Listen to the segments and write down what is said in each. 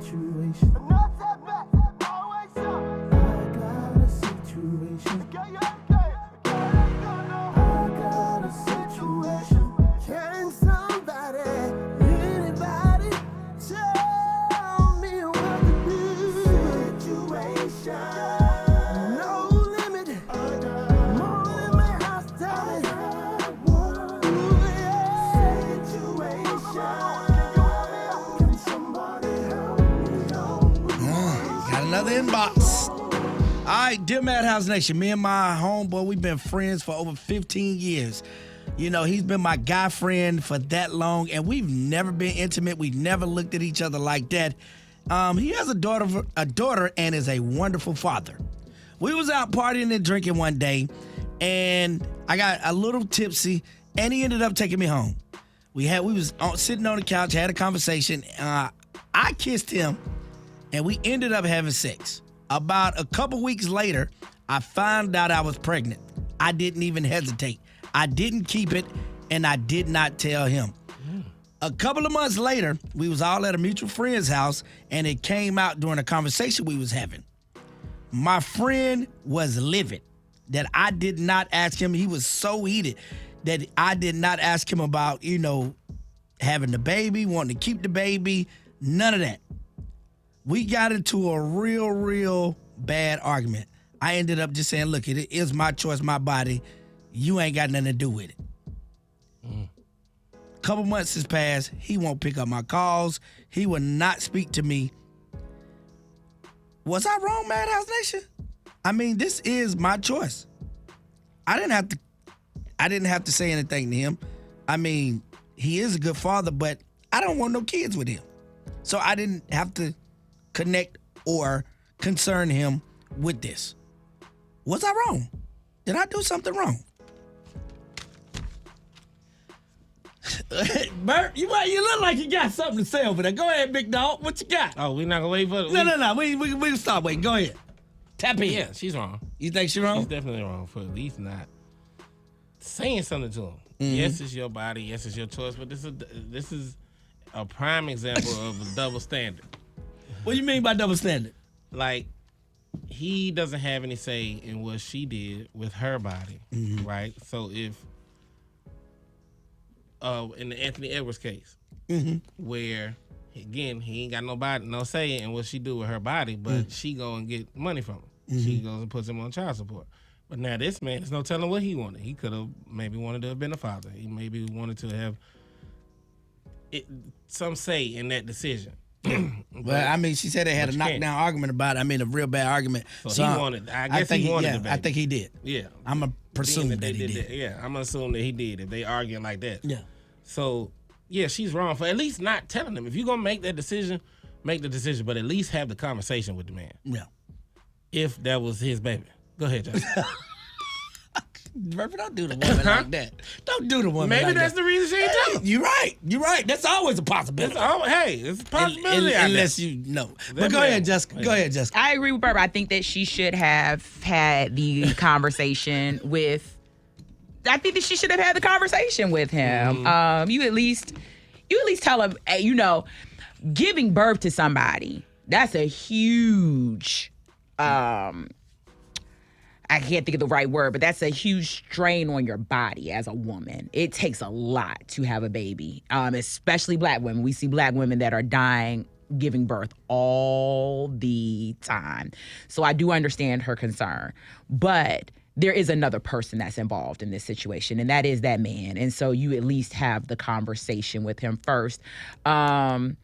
situation. Not that bad, always up. I got a situation. I got a situation. Can somebody, anybody, tell me what to do? Situation. No limit. More than my house, darling. Ooh, yeah. Situation. Can somebody help me out? Got another inbox. All right, dear Madhouse Nation, me and my homeboy, we've been friends for over 15 years. You know, he's been my guy friend for that long, and we've never been intimate. We've never looked at each other like that. He has a daughter, and is a wonderful father. We was out partying and drinking one day, and I got a little tipsy, and he ended up taking me home. We was sitting on the couch, had a conversation. I kissed him, and we ended up having sex. About a couple weeks later, I found out I was pregnant. I didn't even hesitate. I didn't keep it, and I did not tell him. A couple of months later, we was all at a mutual friend's house, and it came out during a conversation we was having. My friend was livid that I did not ask him. He was so heated that I did not ask him about, having the baby, wanting to keep the baby, none of that. We got into a real bad argument. I ended up just saying, look, it is my choice, my body. You ain't got nothing to do with it. Couple months has passed. He won't pick up my calls. He will not speak to me. Was I wrong, Madhouse Nation? I mean, this is my choice. I didn't have to say anything to him. I mean, he is a good father, but I don't want no kids with him. So I didn't have to connect or concern him with this. Was I wrong? Did I do something wrong? Bert, you look like you got something to say over there. Go ahead, big dog. What you got? Oh, we not gonna wait for it? No. We can stop waiting. Go ahead. Tap in. Yeah, she's wrong. You think she's wrong? She's definitely wrong for at least not saying something to him. Yes, it's your body. Yes, it's your choice. But this is a prime example of a double standard. What do you mean by double standard? Like, he doesn't have any say in what she did with her body, right? So if in the Anthony Edwards case, where again he ain't got no say in what she do with her body, but she go and get money from him. She goes and puts him on child support. But now this man, there's no telling what he wanted. He could have maybe wanted to have been a father. He maybe wanted to have some say in that decision. Well, I mean, she said they had a knockdown argument about it. I mean, a real bad argument. So he wanted. I guess he wanted the baby. I think he did. Yeah, I'm gonna presume that he did. Yeah, I'm gonna assume that he did. If they arguing like that. Yeah. So yeah, she's wrong for at least not telling him. If you're gonna make that decision, make the decision, but at least have the conversation with the man. Yeah. If that was his baby, go ahead, Justin. Murphy, don't do the woman like that. Don't do the woman Maybe like that. that's the reason she ain't telling him. You're right. That's always a possibility. It's a possibility. Unless you know. But go ahead, Jessica. Go ahead, Jessica. I agree with Barbara. I think that she should have had the conversation with. I think that she should have had the conversation with him. You at least tell him, hey, giving birth to somebody, that's a huge. I can't think of the right word, but that's a huge strain on your body as a woman. It takes a lot to have a baby, especially black women. We see black women that are dying giving birth all the time. So I do understand her concern. But there is another person that's involved in this situation, and that is that man. And so you at least have the conversation with him first. And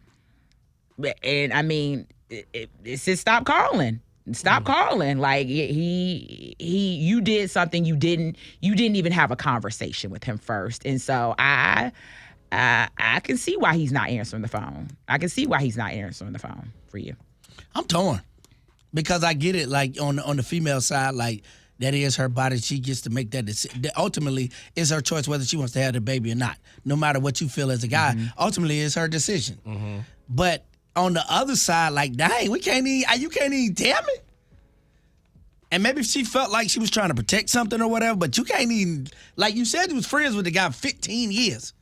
I mean, it says stop calling. Stop calling. Like you did something you didn't even have a conversation with him first. And so I can see why he's not answering the phone. I can see why he's not answering the phone for you. I'm torn because I get it. Like on the female side, like that is her body. She gets to make that decision. Ultimately, it's her choice whether she wants to have the baby or not. No matter what you feel as a guy, ultimately it's her decision. But on the other side, like, dang, you can't even tell me. And maybe if she felt like she was trying to protect something or whatever, but you can't even, like you said, you was friends with the guy 15 years.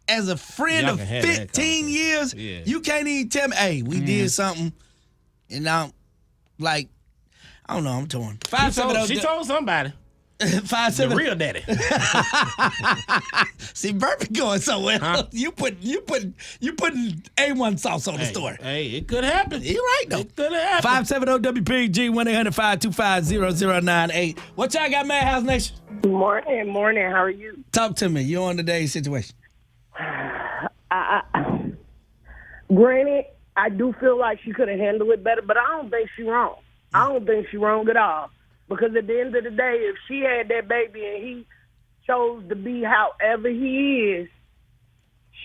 as a friend Y'all of can have that 15 years, Yeah. you can't even tell me, hey, we did something, and now, like, I don't know, I'm torn. She told somebody. The 570. real daddy. See, Burpee going somewhere. Huh? You putting A1 sauce on the story. Hey, it could happen. You're right though. It could happen. 570-WPG 1-800-525-0098. What y'all got, Madhouse Nation? Morning. How are you? Talk to me. You on today's situation? Granted, I do feel like she could have handled it better, but I don't think she's wrong. I don't think she's wrong at all. Because at the end of the day, if she had that baby and he chose to be however he is,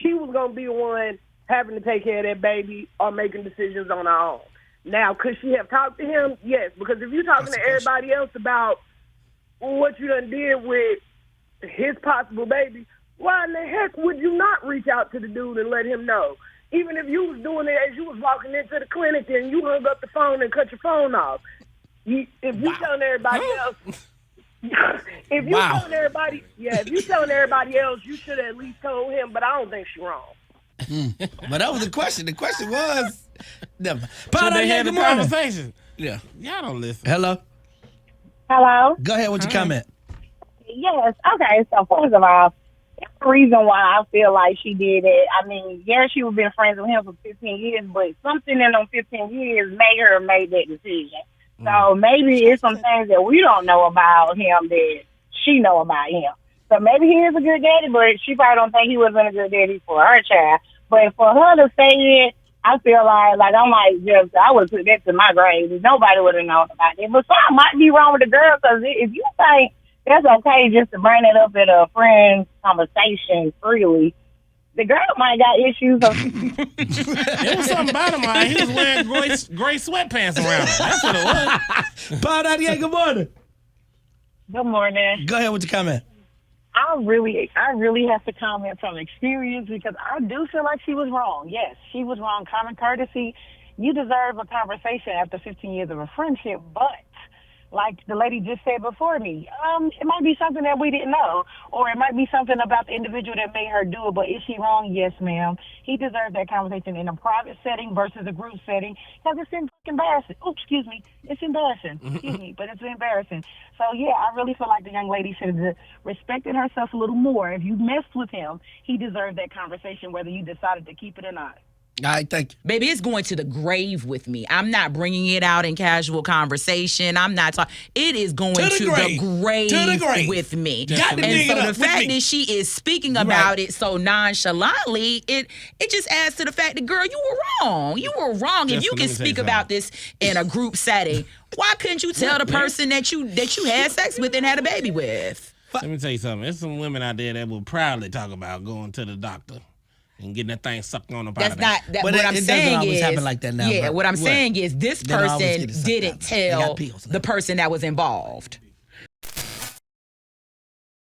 she was going to be the one having to take care of that baby or making decisions on her own. Now, could she have talked to him? Yes, because if you're talking to everybody else about what you done did with his possible baby, why in the heck would you not reach out to the dude and let him know? Even if you was doing it as you was walking into the clinic and you hung up the phone and cut your phone off. If you telling everybody else, if you telling everybody, if you telling everybody else, you should have at least told him. But I don't think she's wrong. But that was the question. The question was, never. So they had a conversation. Yeah. Y'all don't listen. Hello. Hello? Go ahead with your comment. Yes. Okay. So first of all, that's the reason why I feel like she did it. I mean, yeah, she was been friends with him for 15 years, but something in them 15 years made her make that decision. So maybe it's some things that we don't know about him that she know about him. So maybe he is a good daddy, but she probably don't think he was a good daddy for her child. But for her to say it, I feel like I'm like, just I would put that to my grave. Nobody would have known about it. But something might be wrong with the girl, because if you think that's okay just to bring it up at a friend's conversation freely, the girl might got issues. It was something about him. He was wearing gray sweatpants around him. That's what it was. Paul Nadia, good morning. Good morning. Go ahead with your comment. I really have to comment from experience, because I do feel like she was wrong. Yes, she was wrong. Common courtesy. You deserve a conversation after 15 years of a friendship, but like the lady just said before me, it might be something that we didn't know, or it might be something about the individual that made her do it. But is she wrong? Yes, ma'am. He deserved that conversation in a private setting versus a group setting, because it's embarrassing. Oops, excuse me. It's embarrassing. Excuse me, but it's embarrassing. So, yeah, I really feel like the young lady should have respected herself a little more. If you messed with him, he deserved that conversation, whether you decided to keep it or not. All right, thank you. Baby, it's going to the grave with me. I'm not bringing it out in casual conversation. I'm not talking. It is going to the grave with me. Got to and dig so it up the with fact me. that she is speaking about it so nonchalantly, it just adds to the fact that, girl, you were wrong. You were wrong. If you can speak about this in a group setting, why couldn't you tell the person that you had sex with and had a baby with? Let me tell you something. There's some women out there that will proudly talk about going to the doctor and getting that thing sucked on up out That's of not there. that. But What I'm it saying doesn't always is, happen like that now, yeah. bro. What I'm What? saying is, this They don't always person get it sucked didn't out. They got tell pills now. the person that was involved.